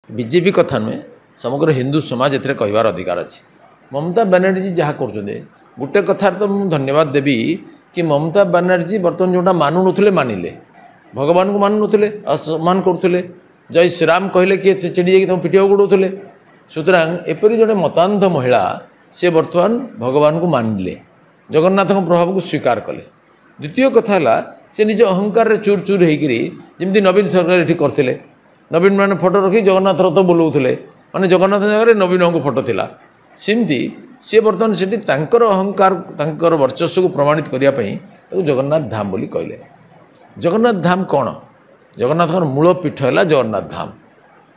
BJP कथा नुहे समग्र हिंदू समाज ए कहबार अधिकार अच्छे। ममता बनर्जी जहाँ कर गोटे कथार तो मुझे धन्यवाद देवी कि ममता बनर्जी बर्तमान जोटा मानु नुले मानिले भगवान को मानु नुले असम्मान करुले जय श्रीराम कहले किए चिड़ी जाकि पिटिया गोड़े सुतरां एपरी जड़े मतान्ध महिला सी बर्तमान भगवान को मानिले जगन्नाथ प्रभाव को स्वीकार कले। द्वितीय कथा है सी निज अहंकार चूर चूर होमती नवीन सरकार ये करते नवीन मान फोटो रखी जगन्नाथ रथ बोलाऊे माने जगन्नाथ जगह नवीन को फोटो थिला सेमती सी बर्तमान से अहंकार तांकर वर्चस्व को प्रमाणित करने जगन्नाथ धाम बोली कहले। जगन्नाथ धाम कौन? जगन्नाथ मूल पीठ है जगन्नाथ धाम।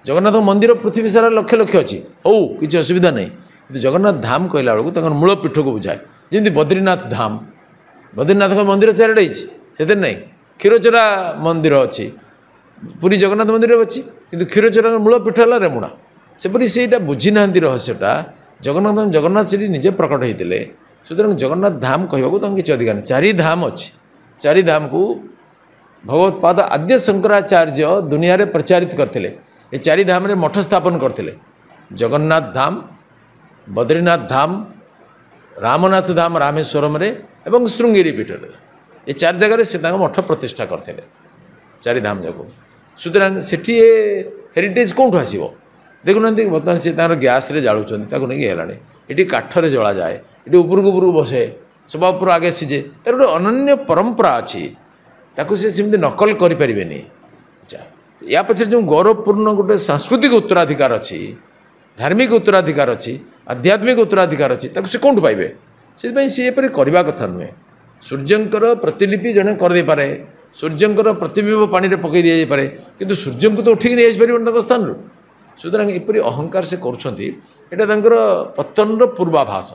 जगन्नाथ मंदिर पृथ्वी सारा लक्ष लक्ष अच्छी हो किसी असुविधा नहीं कि जगन्नाथ धाम कहला बेलू तक मूल पीठ को बुझाए जमी बद्रीनाथ धाम बद्रीनाथ मंदिर चारिटा से नहीं क्षीरचोरा मंदिर अच्छी पुरी जगन्नाथ मंदिर अच्छी कि क्षीरचोरा मूल पीठ है रेमुणा सेपरी से बुझी ना रहस्यटा जगन्नाथ जगन्नाथ से निजे प्रकट होते सुतरां जगन्नाथ धाम कहूँ किसी अधिकार नहीं। चारि धाम अच्छी चारि धाम को भगवत्पाद आद्य शंकराचार्य दुनिया रे प्रचारित करते ये चारि धाम रे मठ स्थापन करते जगन्नाथ धाम बद्रीनाथ धाम रामनाथ धाम रामेश्वरम रे एवं श्रृंगेरी पीठ ये चार जगह से मठ प्रतिष्ठा करते चारि धाम जाक सुतरां सेठी हेरिटेज कौटू आसो देखुना बर्तमान सी गैस रे जालुंट नहीं है ये काठरे जला जाए ये उपरक उपरक बसे सभा उपर आगे सीझे तार गोटे अनन्य परंपरा अच्छी ताकू सेमती नकल करें। अच्छा या पछे जो गौरवपूर्ण गोटे सांस्कृतिक उत्तराधिकार अच्छी धार्मिक उत्तराधिकार अच्छी आध्यात्मिक उत्तराधिकार अच्छी से कौन पाइबे से सीपर करवा कथा नुहे। सूर्यंकर प्रतिलिपि जड़े करदे पारे सूर्यंकर प्रतिबिंब पानी में पकई दि जाए कि सूर्य को तो उठिक नहीं आसपार स्थान सुतरां एपरी अहंकार से कर पतन पूर्वाभास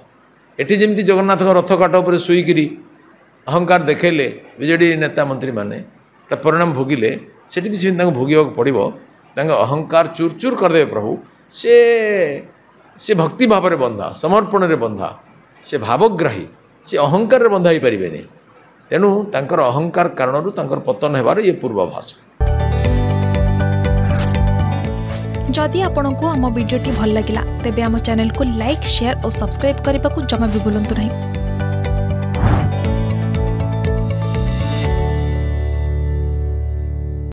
एटी जमी जगन्नाथ रथ काट उपर शुईकि अहंकार देखले बीजेडी नेता मंत्री माने परिणाम भोगिले से भी भोगवा पड़ो अहंकार चूर चूर करदे प्रभु से भक्ति भाव में बंधा समर्पण में बंधा से भावग्राही से अहंकार में बंधा हो पारे तेणु तांकर अहंकार कारण पतन होबार ये पूर्वाभास। जदि आपंक आम भिडी भल लगा तेब आम चैनल को लाइक शेयर और सब्सक्राइब करने को जमा भी भूलु नहीं।